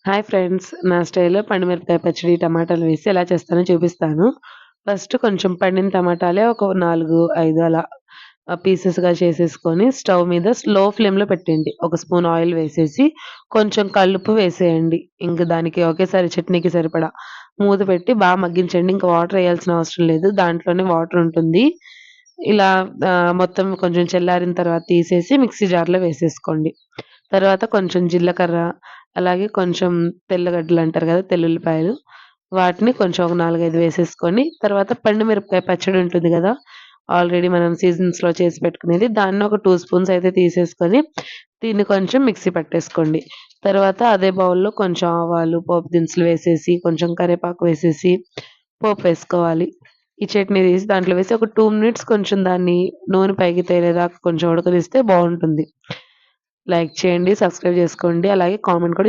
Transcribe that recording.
Hi friends. నా స్టైల్‌లో పండుమిరపకాయ పచ్చడి, టమాటాలు వేసి ఎలా చేస్తానో చూపిస్తాను. ఫస్ట్ కొంచెం పండిన టమాటాలే ఒక 4, 5 అలా పీసెస్‌గా చేసేసుకొని స్టవ్ మీద స్లో ఫ్లేమ్‌లో పెట్టండి. ఒక స్పూన్ ఆయిల్ వేసేసి, కొంచెం కల్లుప్పు వేసేయండి. ఇంక దానికి ఒకేసారి చట్నీకి సరిపడా. మూత పెట్టి మగ్గించండి. ఇంక వాటర్ ఎయాల్సిన అవసరం లేదు. దాంట్లోనే వాటర్ ఉంటుంది. ఇలా మొత్తం కొంచెం చల్లారిన తర్వాత తీసేసి మిక్సీ జార్‌లో వేసేసుకోండి. తర్వాత కొంచెం జీలకర్ర, అలాగే కొంచెం తెల్లగడ్డలంటారు గదా! తెల్లుల్లిపాయలు. వాటిని కొంచెం ఒక 4, 5 వేసేసుకొని, తర్వాత పండు మిరపకాయ పచ్చడి ఉంటుంది గదా! ఆల్రెడీ మనం సీజన్స్‌లో చేసి పెట్టుకునేది. దాన్ని ఒక 2 స్పూన్స్ అయితే తీసేసుకొని, దీన్ని కొంచెం మిక్సీ పట్టేసుకోండి. తర్వాత అదే బౌల్‌లో కొంచెం ఆవాలు, పోపు దినుసులు వేసేసి, కొంచెం కరివేపాకు వేసేసి, పోపు వేసుకోవాలి. ఈ చట్నీ తీసి దాంట్లో వేసి ఒక 2 మినిట్స్ కొంచెం దాన్ని నూనె పైకి తేలేదాకా కొంచెం ఉడకనిస్తే బావుంటుంది. లైక్ చేయండి, సబ్స్క్రైబ్ చేసుకోండి. అలాగే కామెంట్ కూడా